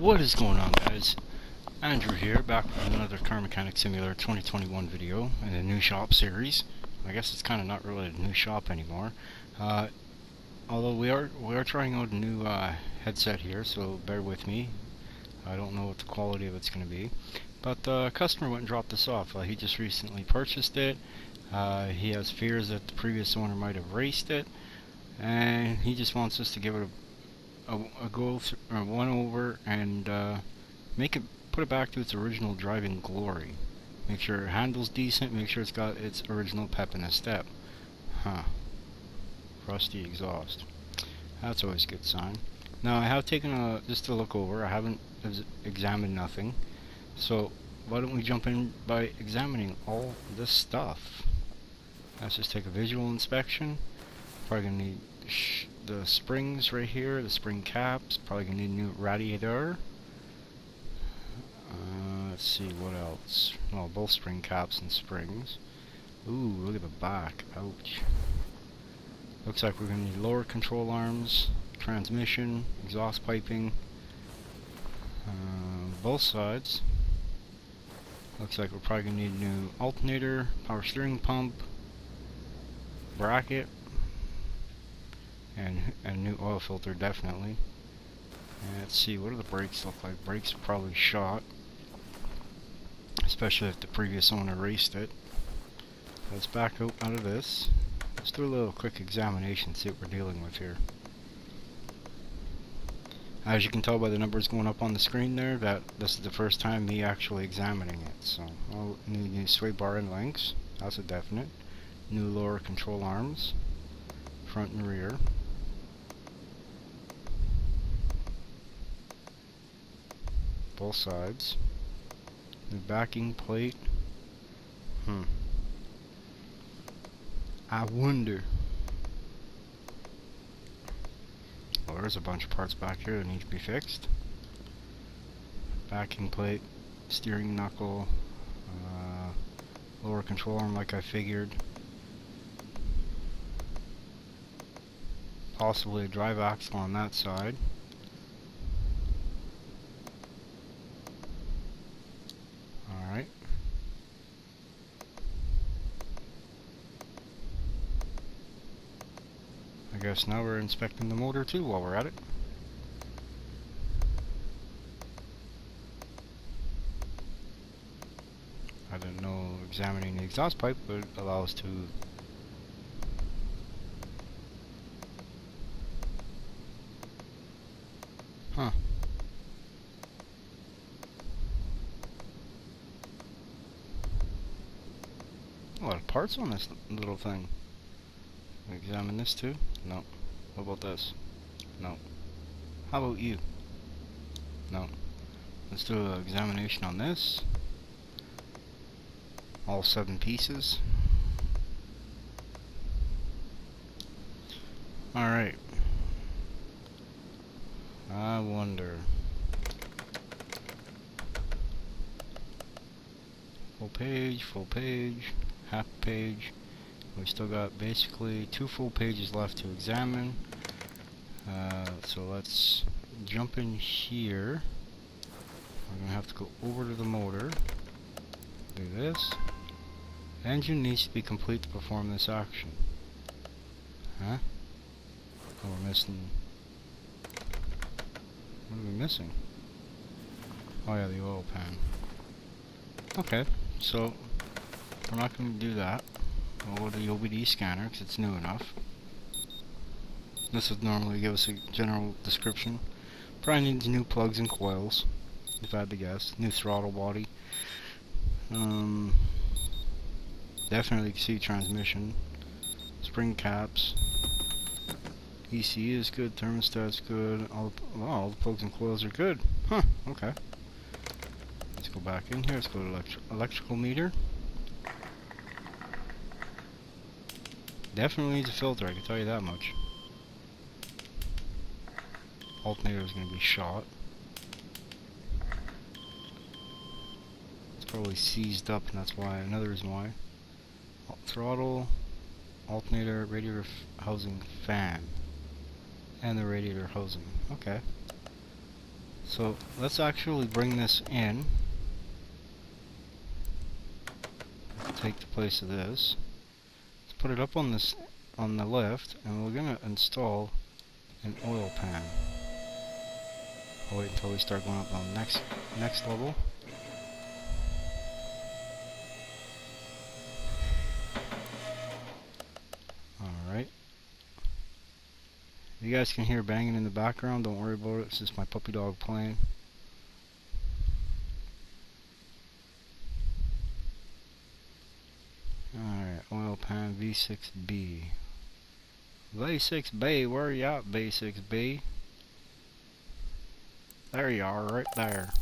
What is going on, guys? Andrew here, back with another Car Mechanic Simulator 2021 video in the new shop series. I guess it's kind of not really a new shop anymore. Although we are trying out a new headset here, so bear with me. I don't know what the quality of it's going to be, but the customer went and dropped this off. He just recently purchased it. He has fears that the previous owner might have raced it, and he just wants us to give it a go one over and put it back to its original driving glory. Make sure it handles decent, make sure it's got its original pep in the step. Rusty exhaust. That's always a good sign. Now I have taken just a look over. I haven't examined nothing. So why don't we jump in by examining all this stuff? Let's just take a visual inspection. Probably gonna need the springs right here, the spring caps. Probably gonna need a new radiator. Let's see what else. Well, both spring caps and springs. Ooh, look at the back. Ouch. Looks like we're gonna need lower control arms, transmission, exhaust piping, both sides. Looks like we're probably gonna need a new alternator, power steering pump, bracket, and a new oil filter definitely. And let's see, what do the brakes look like? Brakes are probably shot, especially if the previous owner raced it. Let's back out of this. Let's do a little quick examination, see what we're dealing with here. As you can tell by the numbers going up on the screen there, that this is the first time me actually examining it. So, I'll need new sway bar and links. That's a definite. New lower control arms, front and rear. Both sides. New backing plate. I wonder. Well, there's a bunch of parts back here that need to be fixed. Backing plate, steering knuckle, lower control arm like I figured. Possibly a drive axle on that side. Alright. I guess now we're inspecting the motor too while we're at it. I didn't know examining the exhaust pipe would allow us to a lot of parts on this little thing. Examine this too? No. What about this? No. How about you? No. Let's do an examination on this. All 7 pieces. Alright. I wonder. Full page, half page. We still got basically 2 full pages left to examine. So let's jump in here. We're going to have to go over to the motor. Do this. Engine needs to be complete to perform this action. Huh? Oh, we're missing. What are we missing? Oh yeah, the oil pan. Okay, so we're not going to do that. We'll go to the OBD scanner because it's new enough. This would normally give us a general description. Probably needs new plugs and coils, if I had to guess. New throttle body. Definitely see transmission. Spring caps. ECU is good. Thermostat's good. All the plugs and coils are good. Huh. Okay. Let's go back in here. Let's go to electrical meter. Definitely needs a filter, I can tell you that much. Alternator is going to be shot. It's probably seized up, and that's why. Another reason why. Throttle, alternator, radiator housing fan, and the radiator housing. Okay. So let's actually bring this in. Take the place of this. Let's put it up on this on the left, and we're gonna install an oil pan. I'll wait until we start going up on the next level. Alright. You guys can hear banging in the background, don't worry about it, it's just my puppy dog playing. Alright, oil pan V6B. V6B, where are you at, V6B? There you are, right there.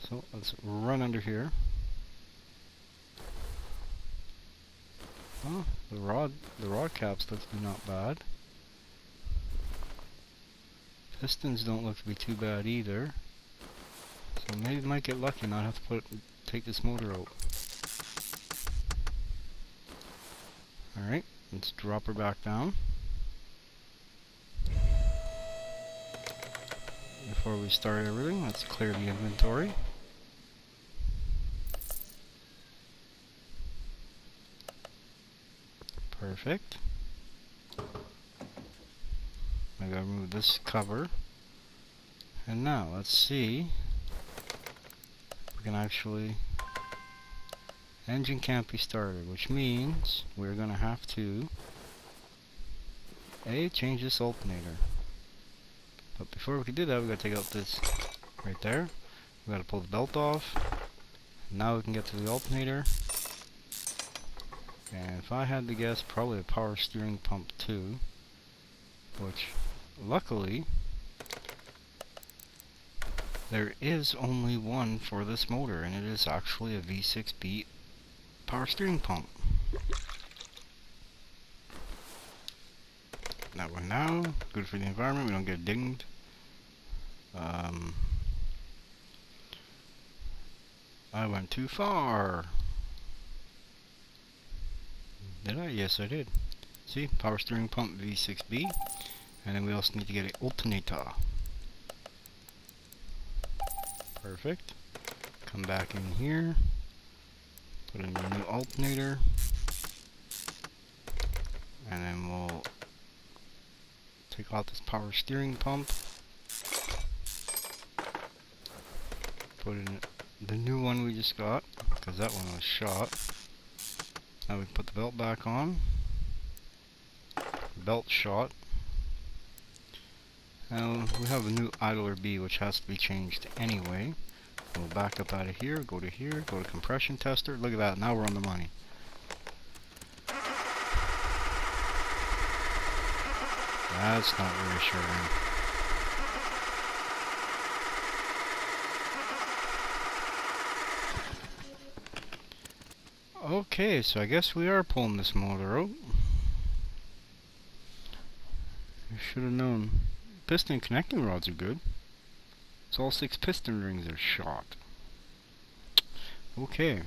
So let's run under here. Oh, the rod caps look to be not bad. Pistons don't look to be too bad either. So maybe we might get lucky and not have to take this motor out. Alright, let's drop her back down. Before we start everything, let's clear the inventory. Perfect. I gotta remove this cover. And now, let's see. We can actually... Engine can't be started, which means we're gonna have to change this alternator. But before we can do that, we gotta take out this right there. We gotta pull the belt off. Now we can get to the alternator. And if I had to guess, probably a power steering pump too. Which, luckily, there is only one for this motor, and it is actually a V6B power steering pump. That one now, good for the environment, we don't get dinged. I went too far. Did I? Yes, I did. See, power steering pump V6B, and then we also need to get an alternator. Perfect. Come back in here, put in a new alternator, and then we'll take off this power steering pump, put in the new one we just got, because that one was shot. Now we put the belt back on. Belt shot. Now we have a new idler B, which has to be changed anyway. We'll back up out of here, go to compression tester. Look at that, now we're on the money. That's not reassuring. Okay, so I guess we are pulling this motor out. I should have known. Piston connecting rods are good. So all 6 piston rings are shot. Okay.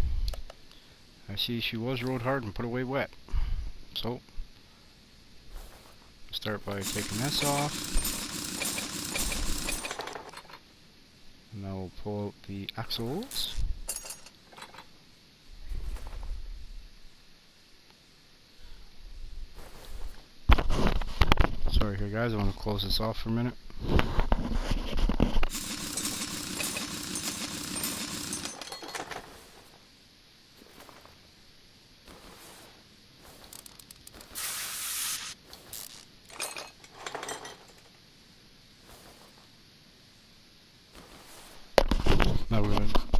I see she was rode hard and put away wet. So, start by taking this off. Now we'll pull out the axles. Sorry here guys, I want to close this off for a minute.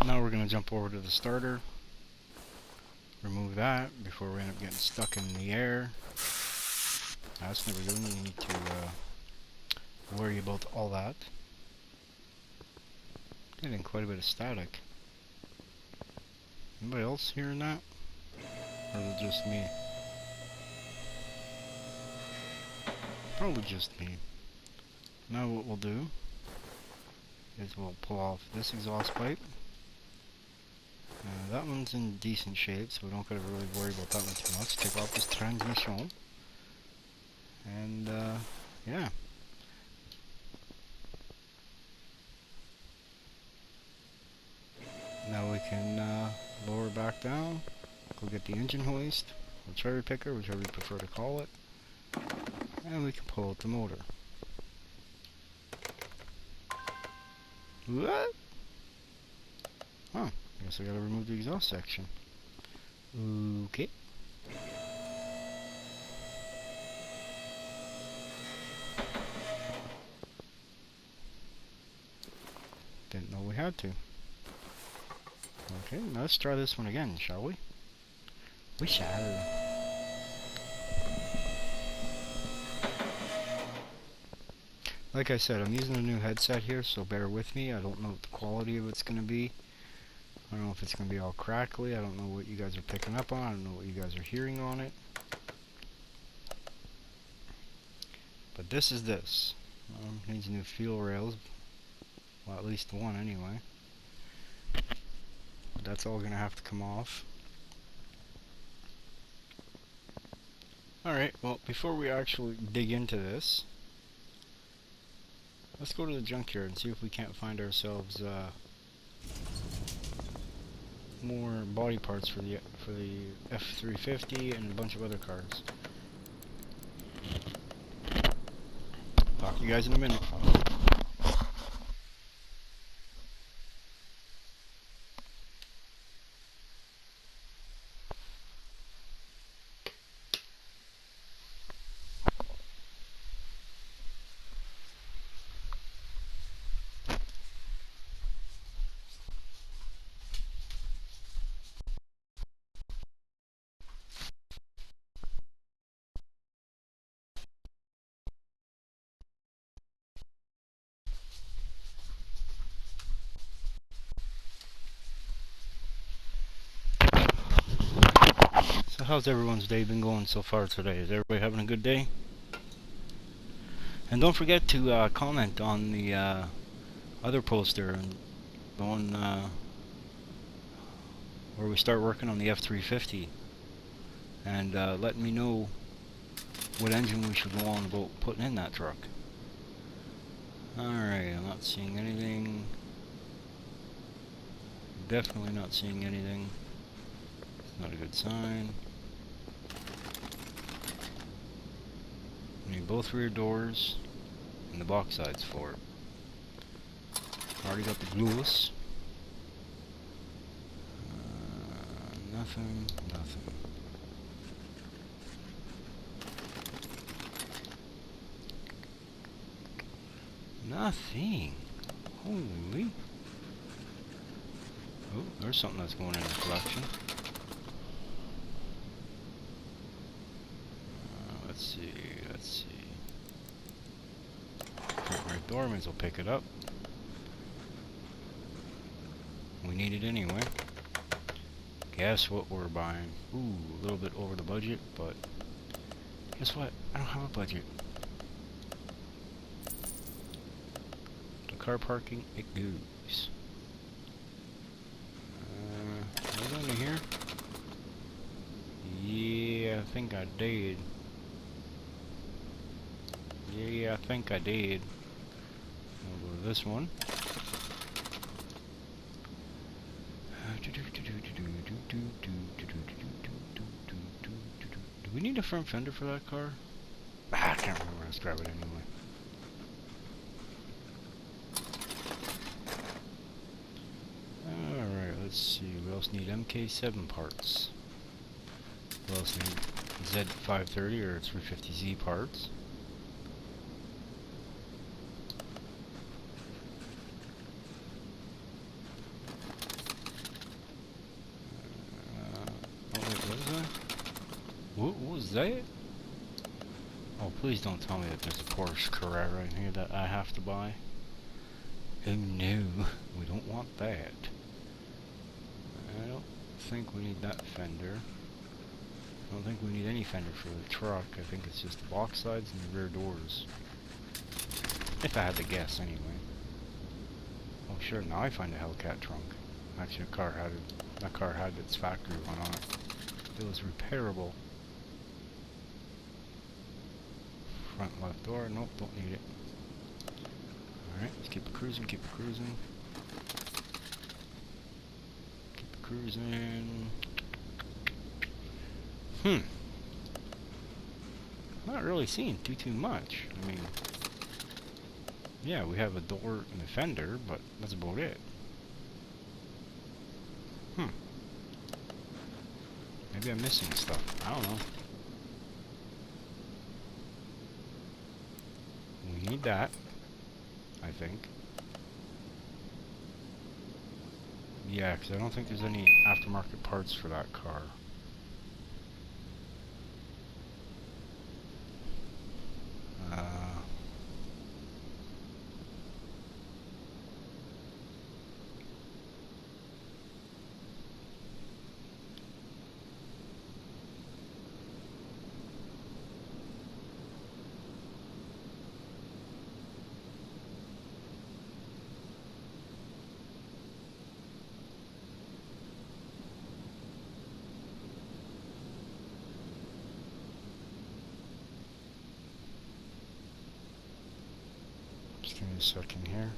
Now we're gonna jump over to the starter. Remove that before we end up getting stuck in the air. That's never good. You need to worry about all that. Getting quite a bit of static. Anybody else hearing that? Or is it just me? Probably just me. Now what we'll do is we'll pull off this exhaust pipe. That one's in decent shape, so we don't gotta really worry about that one too much. Take off this transmission. And yeah. can lower back down, go get the engine hoist, or cherry picker, whichever you prefer to call it, and we can pull out the motor. What? Huh, I guess I gotta remove the exhaust section. Okay. Didn't know we had to. Okay, now let's try this one again, shall we? We shall. Like I said, I'm using a new headset here, so bear with me. I don't know what the quality of it's going to be. I don't know if it's going to be all crackly. I don't know what you guys are picking up on. I don't know what you guys are hearing on it. But this is this. Needs new fuel rails. Well, at least one anyway. But that's all going to have to come off. Alright, well, before we actually dig into this, let's go to the junkyard and see if we can't find ourselves more body parts for the F350 and a bunch of other cars. Talk to you guys in a minute. So how's everyone's day been going so far today? Is everybody having a good day? And don't forget to comment on the other poster, and the one where we start working on the F350, and let me know what engine we should go on about putting in that truck. Alright, I'm not seeing anything. Definitely not seeing anything. It's not a good sign. We need both rear doors and the box sides for it. Already got the glueless. Nothing, nothing. Nothing. Holy. Oh, there's something that's going in the collection. Let's see, let's see. Front right door, may as well pick it up. We need it anyway. Guess what we're buying? Ooh, a little bit over the budget, but guess what? I don't have a budget. The car parking, it goes. Was under here? Yeah, I think I did. Yeah, I think I did. We'll go to this one. Do we need a front fender for that car? I can't remember. Let's grab it anyway. Alright, let's see. We also need MK7 parts. We also need Z530 or 350Z parts. What was that? Oh, please don't tell me that there's a Porsche Carrera in here that I have to buy. Oh no, we don't want that. I don't think we need that fender. I don't think we need any fender for the truck. I think it's just the box sides and the rear doors. If I had to guess, anyway. Oh sure, now I find a Hellcat trunk. Actually, that car had its factory one on it. It was repairable. Front left door, nope, don't need it. Alright, let's keep it cruising, keep it cruising. cruising. Not really seeing too much. I mean, yeah, we have a door and a fender, but that's about it. Maybe I'm missing stuff. I don't know. We need that, I think. Yeah, because I don't think there's any aftermarket parts for that car. Just give me a second here.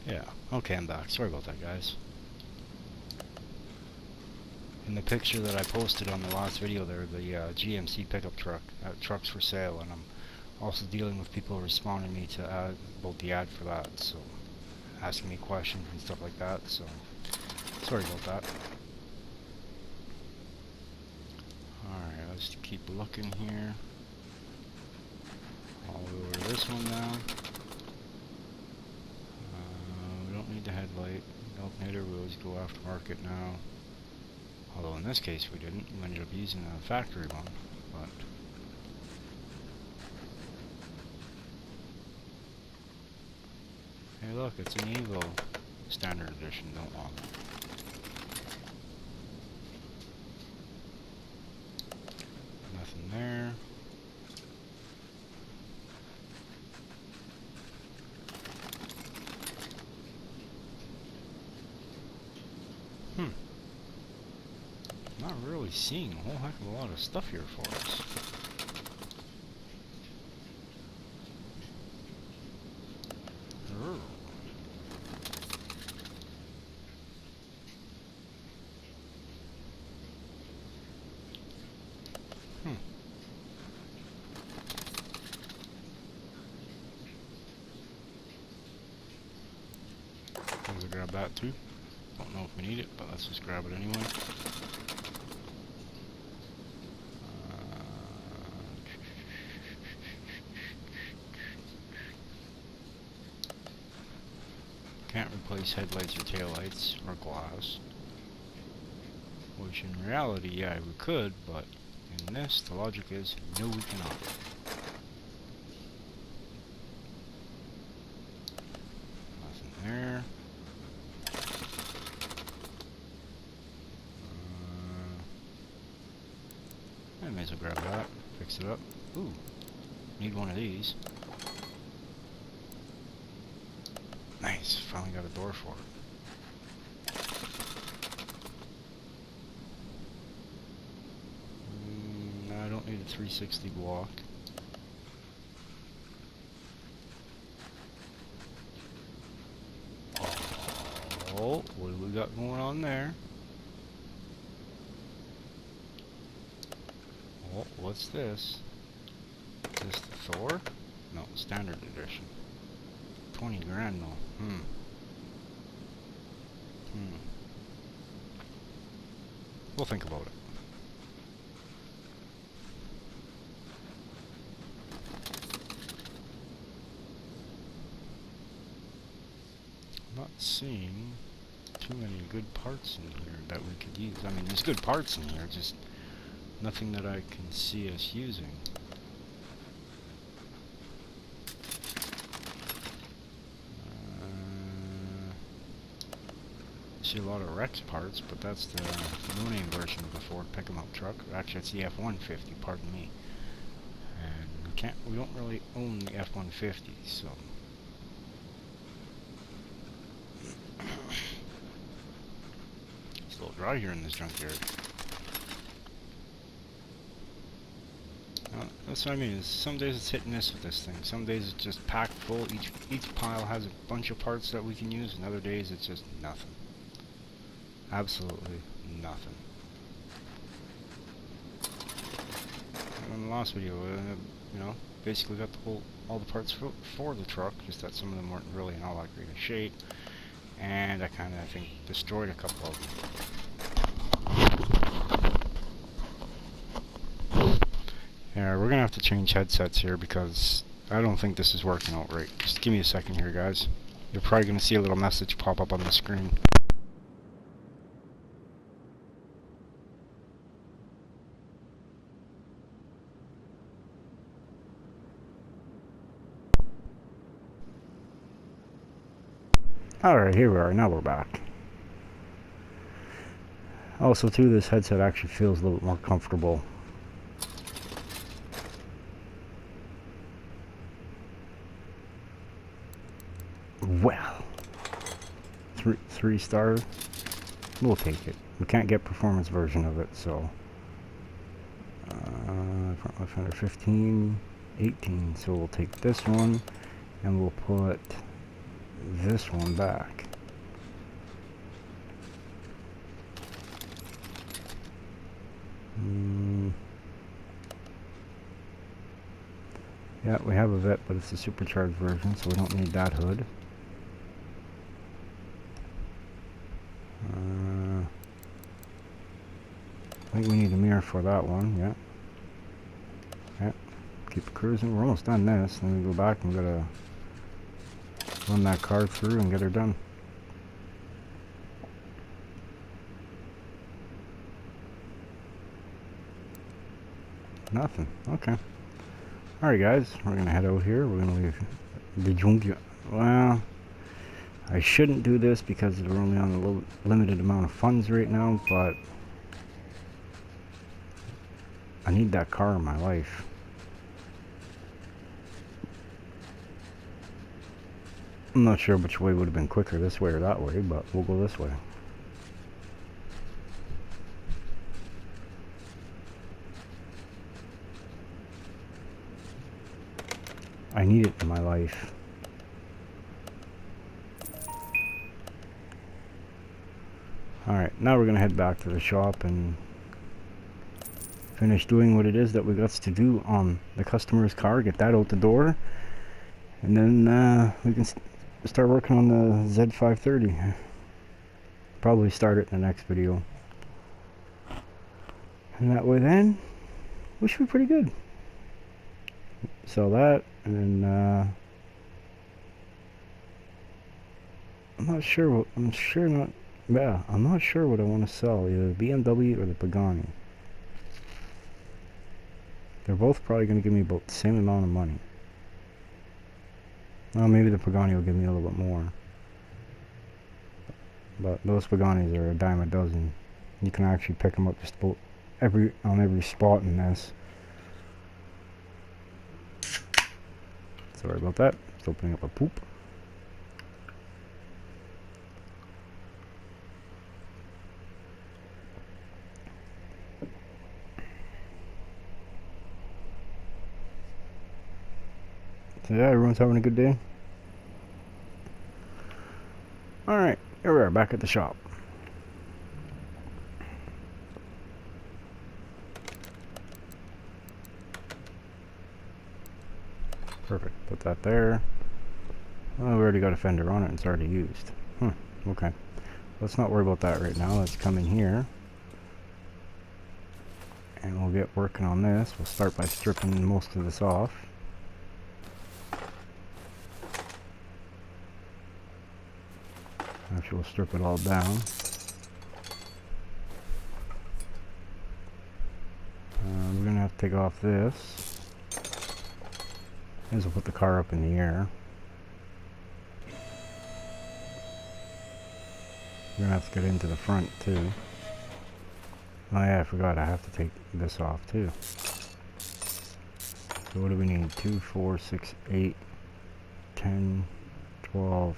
Yeah, okay, I'm back. Sorry about that, guys. In the picture that I posted on the last video there, the GMC pickup truck, truck's for sale, and I'm also dealing with people responding to me to about the ad for that, so asking me questions and stuff like that, so sorry about that. Alright, let's keep looking here. All over to this one now. We don't need the headlight. Nope, neither. We always go aftermarket now. Although in this case we didn't. We ended up using a factory one. But hey, look, it's an Evo standard edition. Don't want it. Nothing there. Not really seeing a whole heck of a lot of stuff here for us. Let's grab that too. Don't know if we need it, but let's just grab it anyway. Can't replace headlights or taillights or glass. Which in reality, yeah, we could, but in this, the logic is, no we cannot. Nothing there. I may as well grab that, fix it up. Ooh, need one of these. Nice, finally got a door for it. the 360 block. Oh, what do we got going on there? Oh, what's this? Is this the Thor? No, standard edition. 20 grand though. We'll think about it. I'm not seeing too many good parts in here that we could use. I mean, there's good parts in here, just nothing that I can see us using. See a lot of Rex parts, but that's the no-name version of the Ford pick-em-up truck. Actually, it's the F-150. Pardon me. And we don't really own the F-150, so it's a little dry here in this junkyard. That's what I mean. Is some days it's hit and miss with this thing. Some days it's just packed full. Each pile has a bunch of parts that we can use, and other days it's just nothing. Absolutely nothing. And in the last video, you know, basically got all the parts for the truck, just that some of them weren't really in all that great a shape, and I think destroyed a couple of them. Yeah, we're gonna have to change headsets here because I don't think this is working out right. Just give me a second here, guys. You're probably gonna see a little message pop up on the screen. Alright, here we are. Now we're back. Also, too, this headset actually feels a little bit more comfortable. Well, three star. We'll take it. We can't get performance version of it, so front left fender 15, 18. So we'll take this one, and we'll put this one back. Yeah, we have a vet, but it's a supercharged version, so we don't need that hood. I think we need a mirror for that one, yeah. Yeah, keep cruising. We're almost done this. Then we go back and we gotta run that car through and get her done. Nothing. Okay. Alright guys, we're gonna head out here. We're gonna leave the junkyard. Well, I shouldn't do this because we're only on a limited amount of funds right now, but I need that car in my life. I'm not sure which way would have been quicker, this way or that way, but we'll go this way. I need it in my life. Alright, now we're gonna head back to the shop and finish doing what it is that we got to do on the customer's car, get that out the door, and then we can start working on the Z530. Probably start it in the next video. And that way then, we should be pretty good. Sell that, and then I'm not sure what I want to sell, either the BMW or the Pagani. They're both probably going to give me about the same amount of money. Well, maybe the Pagani will give me a little bit more. But those Paganis are a dime a dozen. You can actually pick them up just about on every spot in this. Sorry about that. Just opening up a poop. Yeah, everyone's having a good day. Alright, here we are back at the shop. Perfect, put that there. Oh, we already got a fender on it and it's already used. Okay. Let's not worry about that right now. Let's come in here. And we'll get working on this. We'll start by stripping most of this off. Actually, we'll strip it all down. We're going to have to take off this. This will put the car up in the air. We're going to have to get into the front too. Oh yeah, I forgot, I have to take this off too. So what do we need? 2, 4, 6, 8, 10, 12.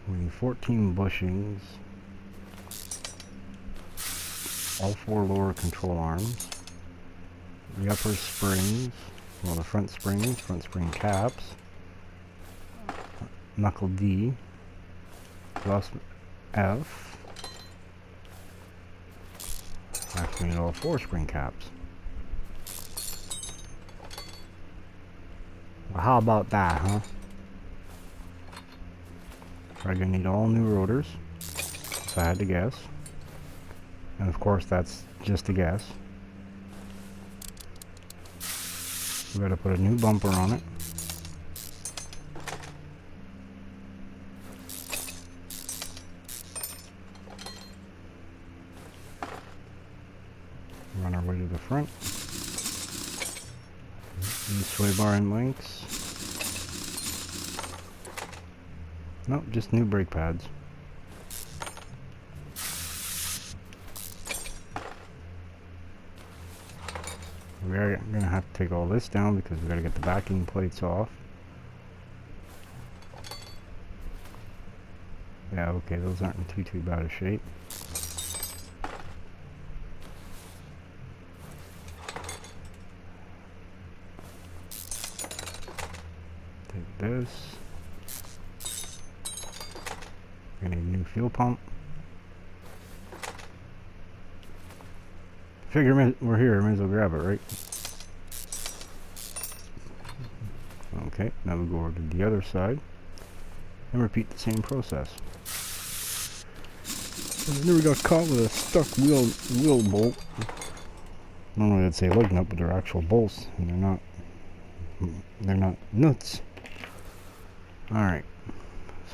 We need 14 bushings. All 4 lower control arms. The upper springs, well the front spring caps. Knuckle D. Plus F. Actually, need all 4 spring caps. Well, how about that, huh? Probably gonna need all new rotors, if I had to guess. And of course, that's just a guess. We gotta put a new bumper on it. Run our way to the front. New sway bar and links. Nope, just new brake pads. We're gonna have to take all this down because we gotta get the backing plates off. Yeah, okay, those aren't in too bad a shape. Take this. We're gonna need a new fuel pump. Figure we're here, might as well grab it, right? Okay, now we go over to the other side and repeat the same process. And then we got caught with a stuck wheel bolt. Normally I'd say lug nut, but they're actual bolts, and they're not nuts. Alright,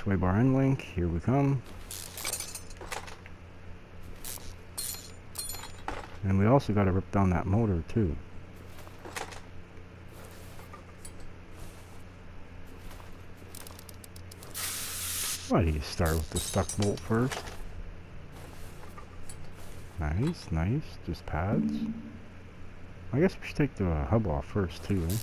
sway bar end link, here we come. And we also got to rip down that motor too. Why do you start with the stuck bolt first? Nice, nice, just pads. I guess we should take the hub off first too, eh?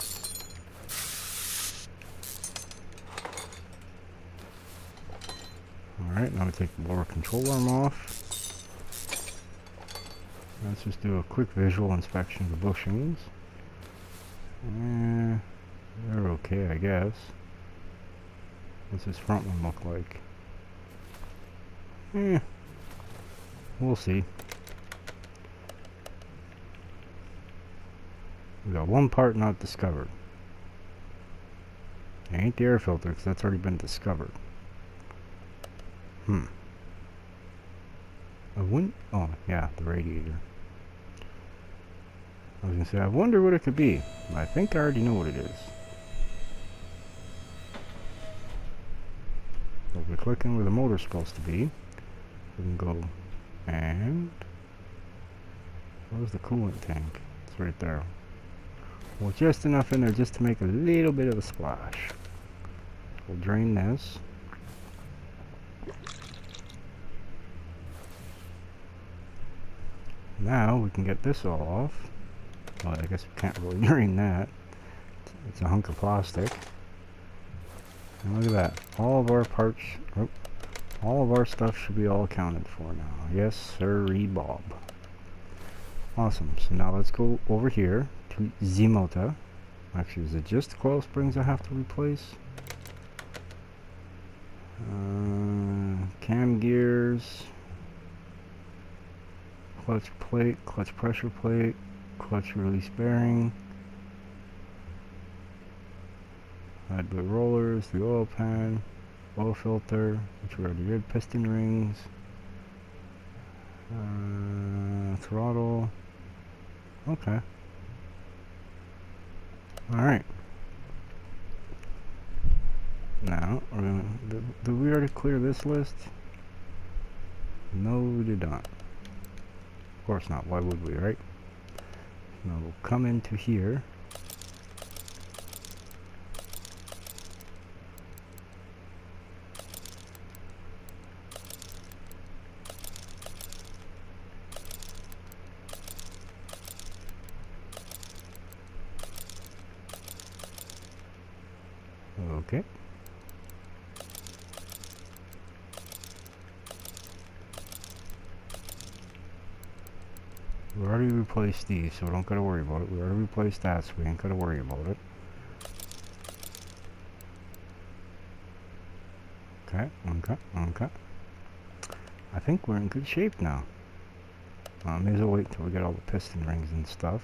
Alright, now we take the lower control arm off. Let's just do a quick visual inspection of the bushings. They're okay, I guess. What's this front one look like? We'll see. We got one part not discovered. It ain't the air filter, because that's already been discovered. Oh, yeah, the radiator. I was gonna say, I wonder what it could be. I think I already know what it is. So we're clicking where the motor's supposed to be. We can go and... where's the coolant tank? It's right there. Well, just enough in there just to make a little bit of a splash. We'll drain this. Now we can get this all off. Well, I guess we can't really drain that. It's a hunk of plastic. And look at that. All of our parts, all of our stuff should be all accounted for now. Yes, sirree, Bob. Awesome. So now let's go over here to the motor Actually, is it just the coil springs I have to replace? Cam gears, clutch plate, clutch pressure plate, clutch release bearing, head wheel rollers, the oil pan, oil filter, which we already did, piston rings, throttle. Okay. Alright. Now, we're gonna, did we already clear this list? No, we did not. Of course not. Why would we, right? Now we'll come into here. Okay. We already replaced these, so we don't gotta worry about it. We already replaced that, so we ain't gotta worry about it. Okay, okay, okay. I think we're in good shape now. May as well wait until we get all the piston rings and stuff.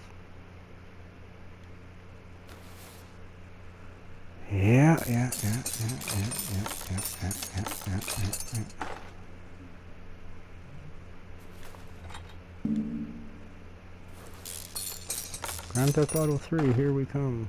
Yeah. Grand Theft Auto 3, here we come.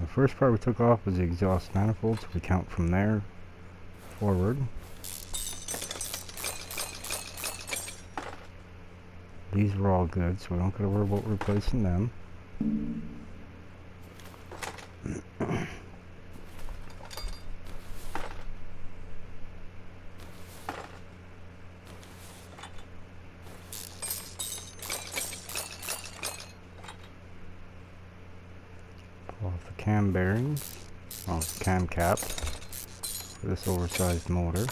The first part we took off was the exhaust manifold, so we count from there forward. These were all good, so we don't gotta worry about replacing them. Pull off the cam bearings, well, cam cap for this oversized motor.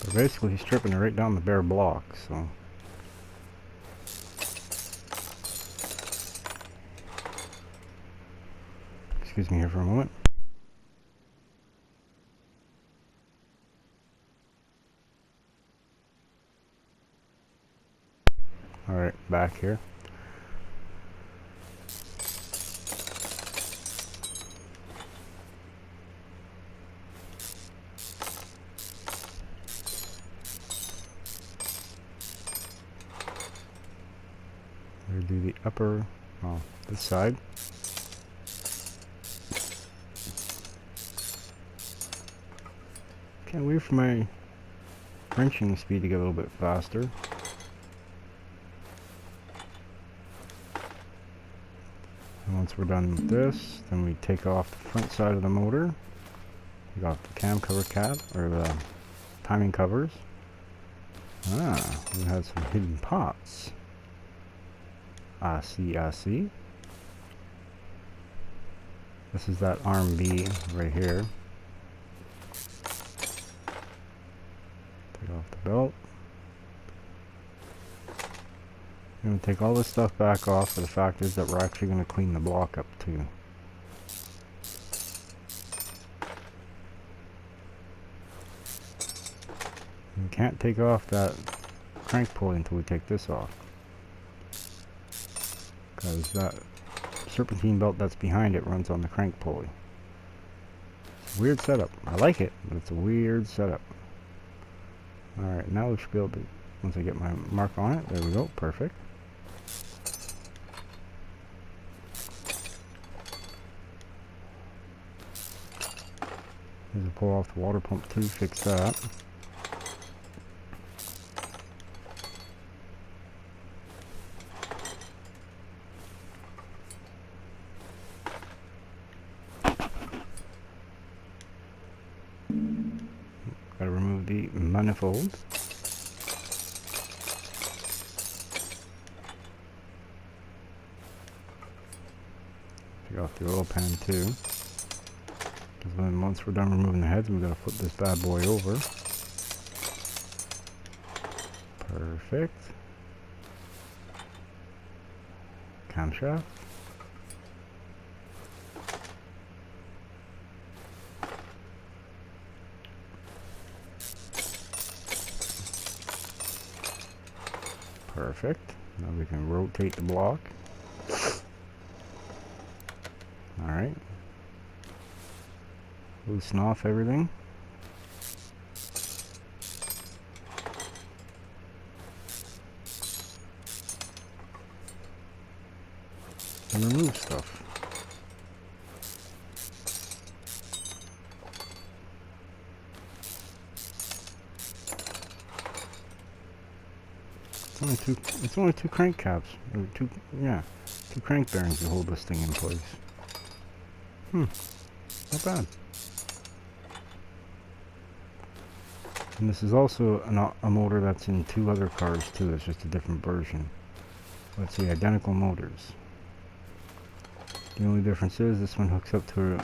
But basically he's stripping it right down the bare block, so. Excuse me here for a moment. Alright, back here. We'll do the upper, well, this side. Can't wait for my wrenching speed to get a little bit faster. And once we're done with this, then we take off the front side of the motor. Take off the cam cover cap, or the timing covers. Ah, we had some hidden pots. I see, I see. This is that arm B right here. Take off the belt. I'm going to take all this stuff back off, but the fact is that we're actually going to clean the block up too. We can't take off that crank pulley until we take this off, because that serpentine belt that's behind it runs on the crank pulley. It's a weird setup. I like it, but it's a weird setup. Alright, now we should be able to, once I get my mark on it, there we go, perfect. Need to pull off the water pump too, fix that. manifold. Take off the oil pan too. Because then once we're done removing the heads, we're going to flip this bad boy over. Perfect. Camshaft. Perfect. Now we can rotate the block. Alright. Loosen off everything. And remove stuff. It's only two crank caps. Or two crank bearings to hold this thing in place. Not bad. And this is also a motor that's in 2 other cars too. It's just a different version. Let's see, identical motors. The only difference is this one hooks up to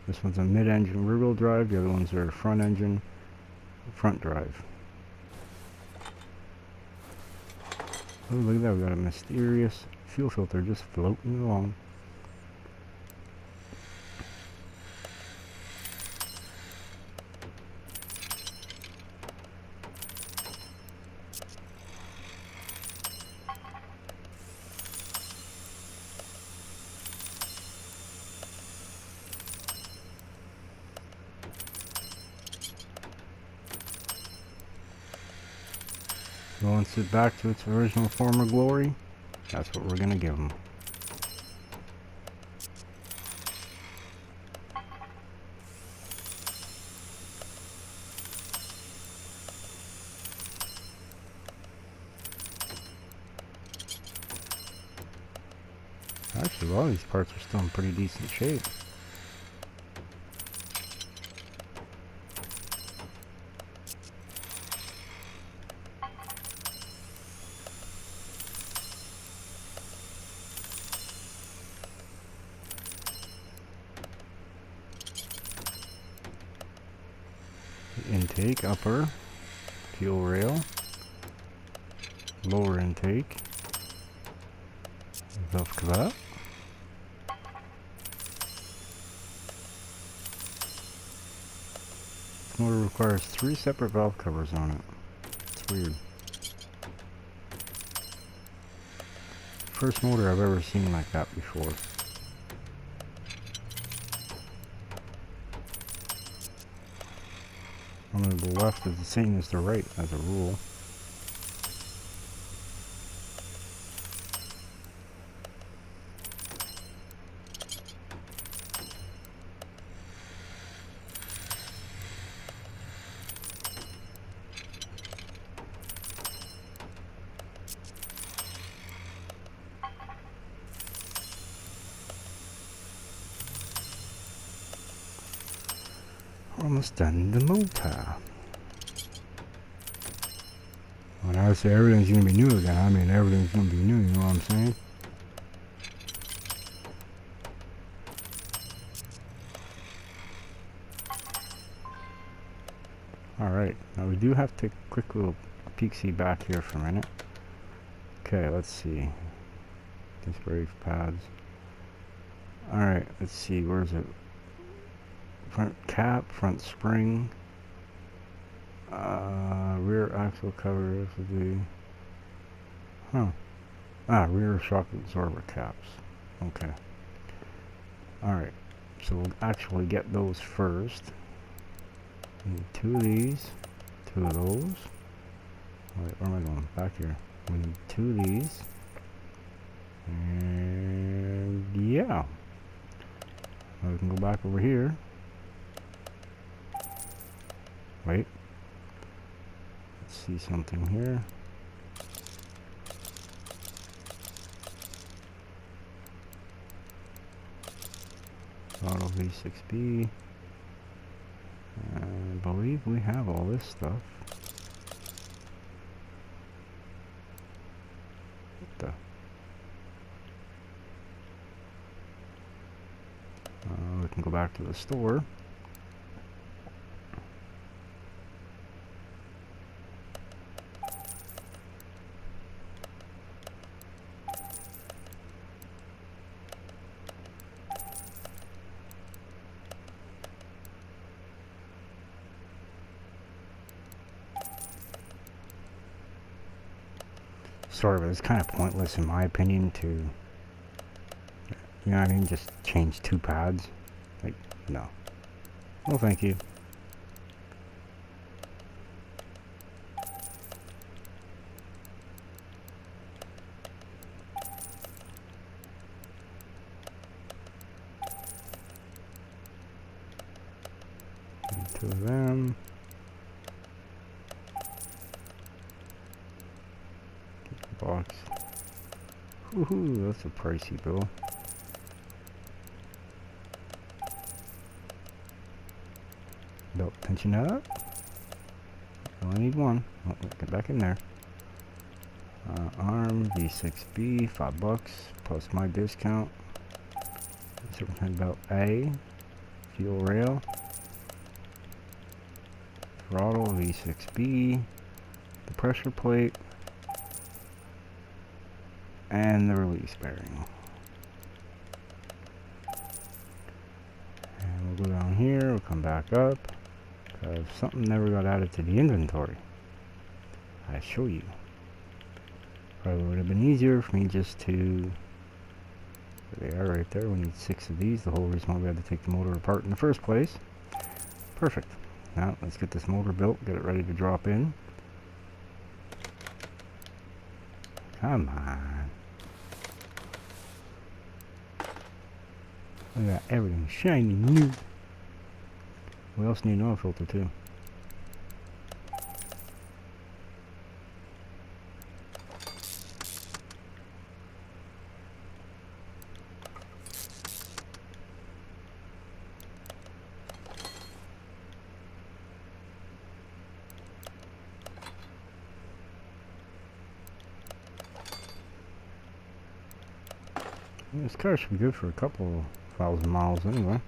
this one's a mid-engine rear-wheel drive. The other ones are front engine, front drive. Oh, look at that! We got a mysterious fuel filter just floating along. Wants it back to its original form of glory. That's what we're gonna give them. Actually, a lot of these parts are still in pretty decent shape. Intake, upper, fuel rail, lower intake, valve cover. This motor requires 3 separate valve covers on it. It's weird. First motor I've ever seen like that before. On the left is the same as the right as a rule. Almost done the motor. When I say everything's gonna be new again, I mean everything's gonna be new, you know what I'm saying? Alright, now we do have to take a quick little peek-see back here for a minute. Okay, let's see. These brake pads. Alright, let's see, where's it? Front cap, front spring, rear axle cover, rear shock absorber caps. Okay. Alright, so we'll actually get those first. We need 2 of these, 2 of those. Wait, where am I going? Back here. We need 2 of these. And yeah. Now we can go back over here. Wait. Let's see something here. Auto V6B. I believe we have all this stuff. can go back to the store. Sorry, but it's kind of pointless in my opinion to, you know what I mean, just change 2 pads. Like, no. Well, thank you. And 2 of them. Box. Woohoo, that's a pricey bill. Belt tension up. I only need 1. Oh, get back in there. Arm V6B, $5 plus my discount. Serpentine belt A. Fuel rail. Throttle V6B. The pressure plate. And the release bearing. And we'll go down here, we'll come back up, because something never got added to the inventory. I show you. Probably would have been easier for me just to... There they are right there. We need 6 of these, the whole reason why we had to take the motor apart in the first place. Perfect. Now let's get this motor built, get it ready to drop in. Come on. Look at that, everything shiny new. We also need an oil filter too. This car should be good for a couple 1,000 miles anyway.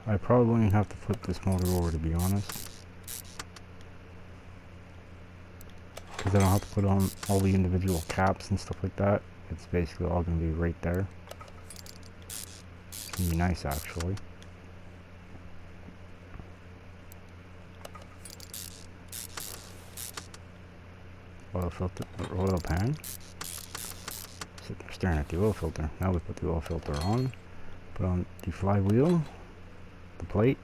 I probably won't have to flip this motor over, to be honest, because I don't have to put on all the individual caps and stuff like that. It's basically all going to be right there. It's going to be nice, actually. Oil filter, or oil pan. Sitting there staring at the oil filter. Now we put the oil filter on. Put on the flywheel, the plate.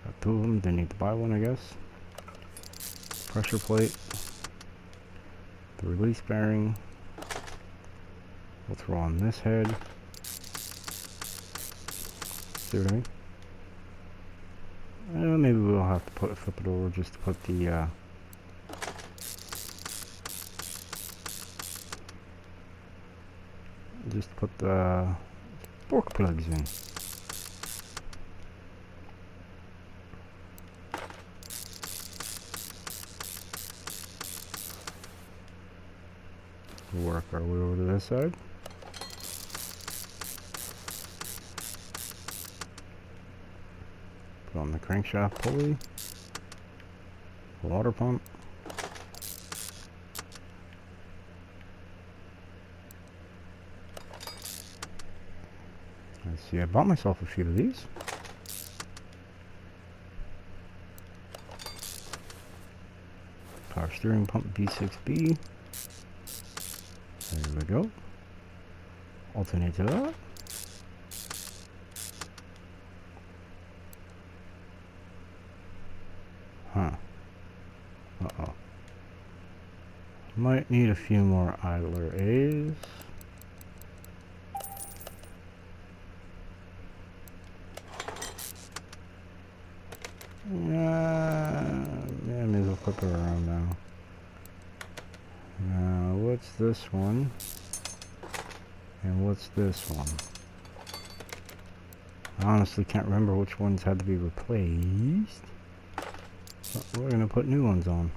Got 2 of them. Didn't need to buy one, I guess. Pressure plate. The release bearing. We'll throw on this head. See what I mean? Maybe we'll have to flip it over just to put the spark plugs in. We'll work our way over to this side. Put on the crankshaft pulley, water pump. Let's see, I bought myself a few of these. Power steering pump B6B. There we go. Alternator up. Huh. Uh-oh. Might need a few more idler A's. Yeah, may as well flip it around now. Now, what's this one? And what's this one? I honestly can't remember which ones had to be replaced. But we're gonna put new ones on.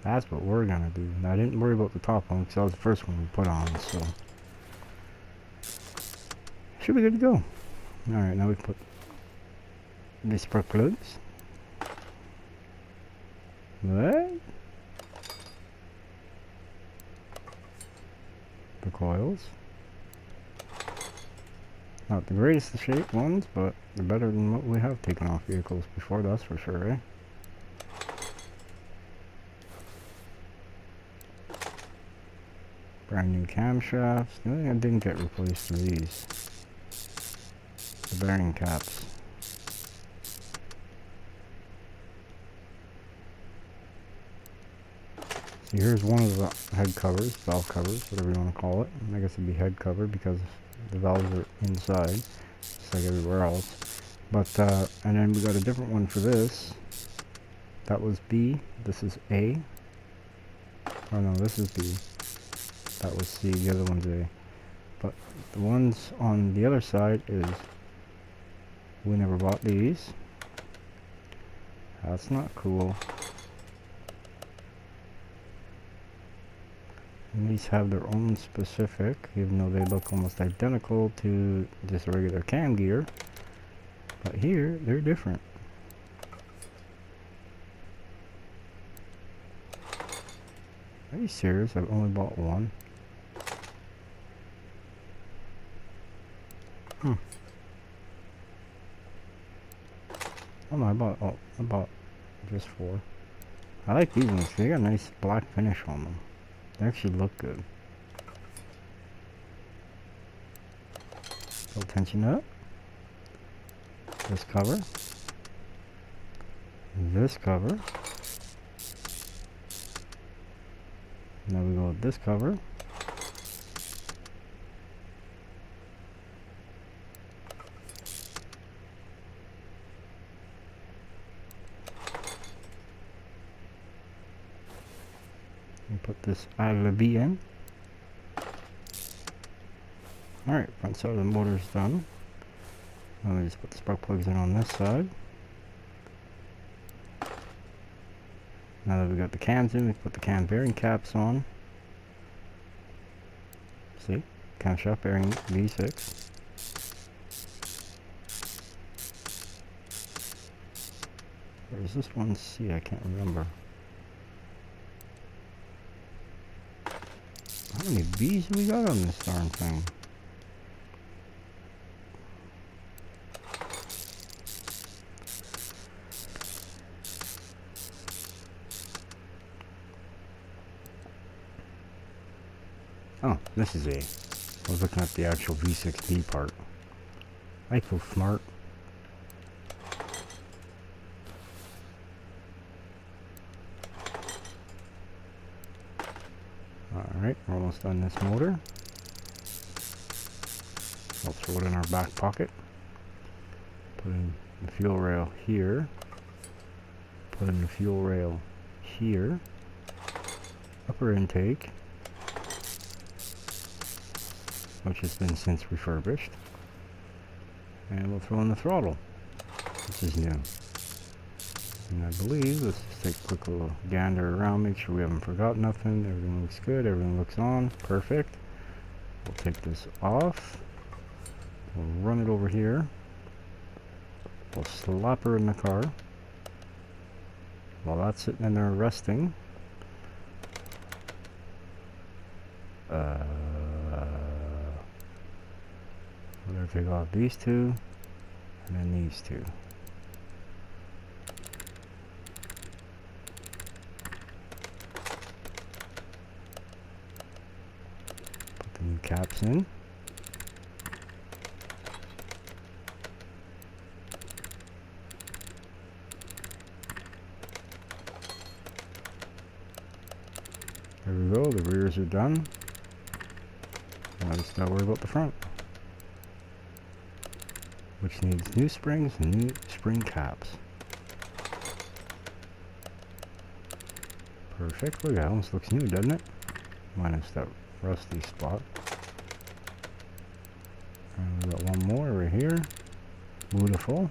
That's what we're gonna do. Now, I didn't worry about the top one because that was the first one we put on, so should be good to go. Alright, now we put the spark plugs. What? The coils. Not the greatest of shape ones, but they're better than what we have taken off vehicles before, that's for sure, eh? Brand new camshafts. The only thing I didn't get replaced are these. The bearing caps. So here's one of the head covers, valve covers, whatever you want to call it. I guess it'd be head cover because the valves are inside, just like everywhere else. But, and then we got a different one for this. That was B. This is A. Oh no, this is B. That was C. The other one's A. But the ones on the other side is, we never bought these. That's not cool. And these have their own specific, even though they look almost identical to just a regular cam gear. But here, they're different. Are you serious? I've only bought one. Oh no, I bought just 4. I like these ones. They got a nice black finish on them. They actually look good. Pull tension up. This cover. This cover. Now we go with this cover. And put this ILV in. Alright, front side of the motor's done. Now we just put the spark plugs in on this side. Now that we got the cams in, we put the cam bearing caps on. See? Camshaft bearing V6. Or is this one C? I can't remember. How many V's do we got on this darn thing? Oh, this is A. I was looking at the actual V6D part. I feel smart. Alright, we're almost done this motor. I'll throw it in our back pocket. Put in the fuel rail here. Put in the fuel rail here. Upper intake, which has been since refurbished. And we'll throw in the throttle. This is new. And I believe, let's just take a quick little gander around, make sure we haven't forgotten nothing. Everything looks good, everything looks on, perfect. We'll take this off. We'll run it over here. We'll slap her in the car. While that's sitting in there resting, we're going to take off these two, and then these two. Put the new caps in. There we go, the rears are done. Now just gotta worry about the front, which needs new springs and new spring caps. Perfect. Look, that almost looks new, doesn't it? Minus that rusty spot. here. Beautiful.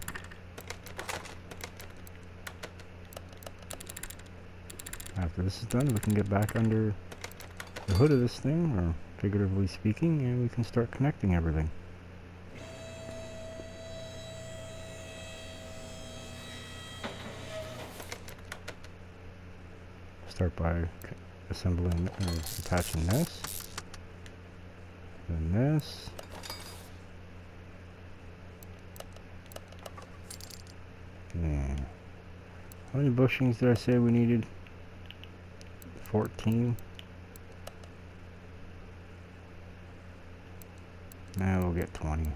After this is done, we can get back under the hood of this thing, or figuratively speaking, and we can start connecting everything. Start by assembling or attaching this, then this, yeah. How many bushings did I say we needed? 14. Now we'll get 20.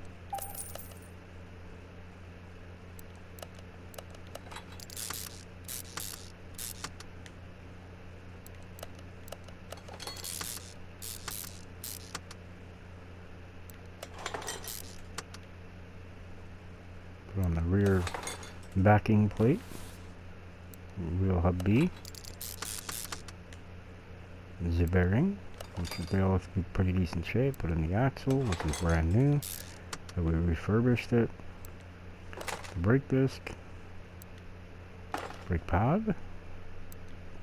Put on the rear backing plate, wheel hub B, the bearing, which they all have to be pretty decent shape. Put in the axle, which is brand new, so we refurbished it. The brake disc, brake pad,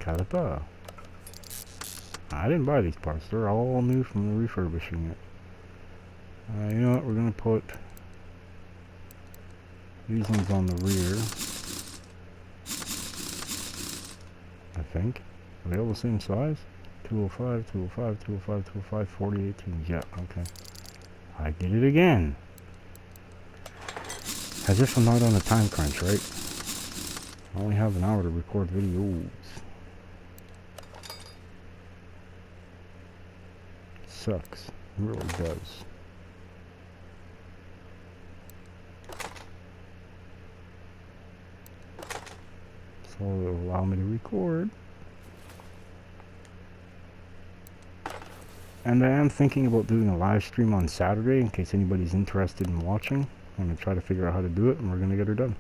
caliper. I didn't buy these parts, they're all new from refurbishing it. You know what, we're going to put these ones on the rear, I think. Are they all the same size? 205, 205, 205, 205, 4018. Yeah, okay. I did it again. As if I'm not on a time crunch, right? I only have an hour to record videos. Sucks. It really does. So it'll allow me to record. And I am thinking about doing a live stream on Saturday in case anybody's interested in watching. I'm going to try to figure out how to do it, and we're going to get her done.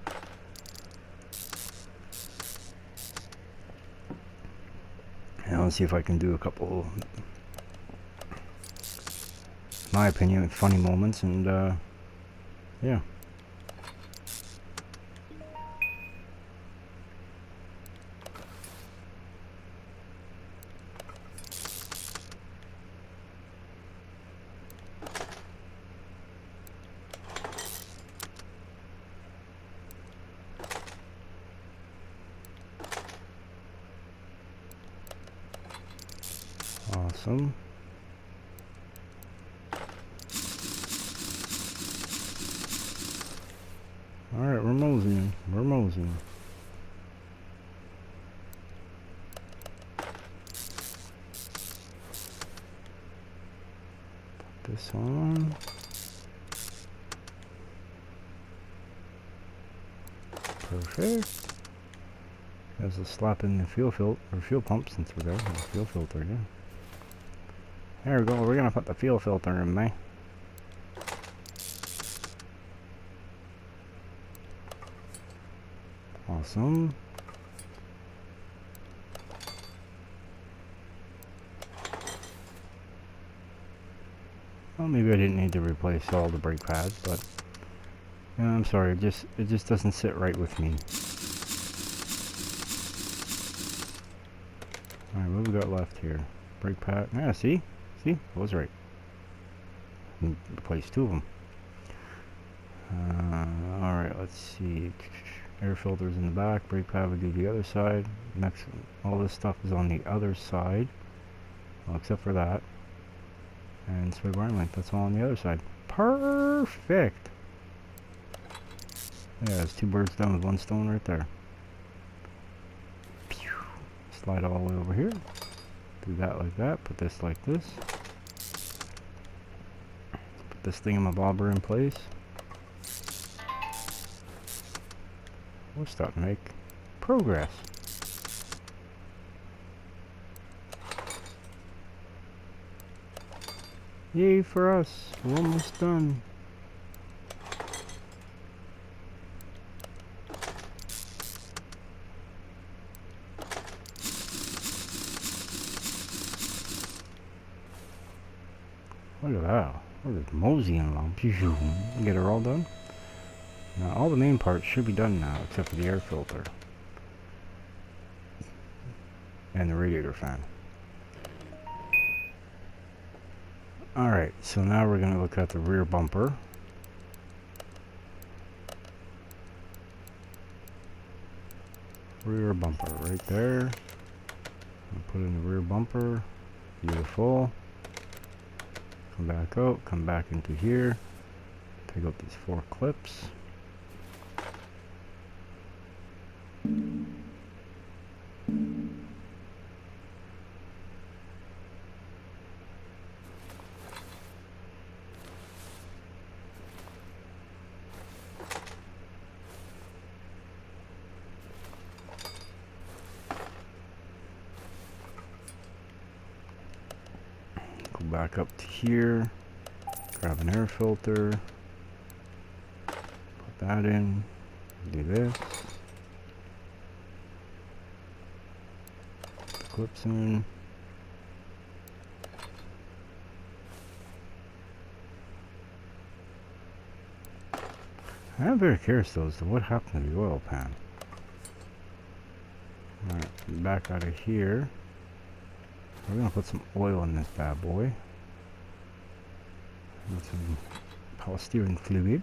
And I'll see if I can do a couple, in my opinion, funny moments, and yeah. Awesome. Alright, we're moseying. We're moseying. Put this on. Perfect. There's a slap in the fuel filter, or fuel pump, since we're there. The fuel filter, yeah. There we go, we're gonna put the fuel filter in there. Awesome. Well, maybe I didn't need to replace all the brake pads, but yeah, I'm sorry, it just doesn't sit right with me. Alright, what we got left here? Brake pad. Yeah, see? See? I was right. Replace two of them. Alright, let's see. Air filters in the back. Brake pad would do the other side. Next, all this stuff is on the other side. Well, except for that. And sway bar length. That's all on the other side. Perfect! Yeah, there's two birds down with one stone right there. Slide all the way over here. Do that like that. Put this like this. Put this thingamabobber in place. We're starting to make progress. Yay for us. We're almost done. Look at that. We're just moseying along. Get her all done. Now all the main parts should be done now, except for the air filter and the radiator fan. Alright, so now we're going to look at the rear bumper. Rear bumper right there. I'll put in the rear bumper. Beautiful. Come back out, come back into here. Take out these 4 clips. Go back up to here. Grab an air filter. Put that in. Do this. Put the clips in. I'm very curious though as to what happened to the oil pan. Alright, back out of here. We're gonna put some oil in this bad boy. And some power steering fluid.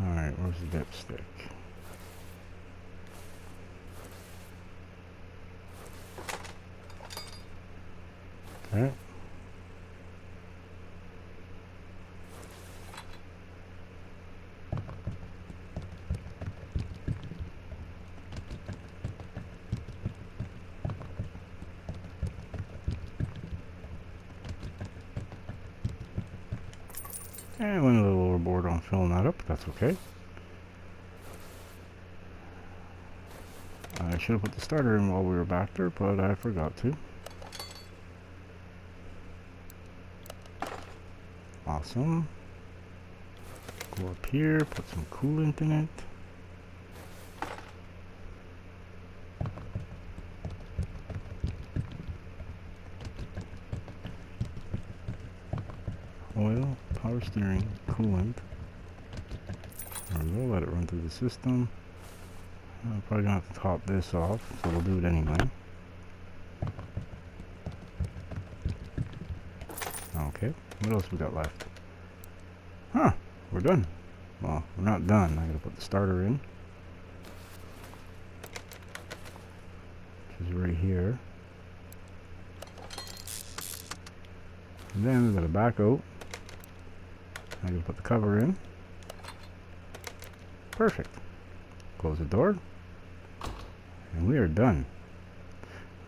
Alright, where's the dipstick? Okay. And I went a little overboard on filling that up, but that's okay. I should have put the starter in while we were back there, but I forgot to. Awesome. Go up here, put some coolant in it. Oil, power steering, coolant. There we go, let it run through the system. I'm probably gonna have to top this off, so we'll do it anyway. Okay, what else we got left? Huh, we're done. Well, we're not done. I gotta put the starter in, which is right here. And then we gotta back out. I gotta put the cover in. Perfect. Close the door. And we are done.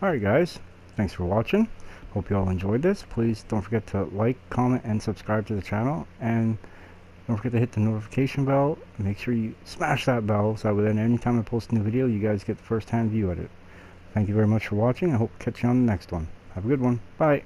Alright guys, thanks for watching. Hope you all enjoyed this. Please don't forget to like, comment, and subscribe to the channel. And don't forget to hit the notification bell. Make sure you smash that bell so that then anytime I post a new video, you guys get the first-hand view at it. Thank you very much for watching. I hope to catch you on the next one. Have a good one. Bye.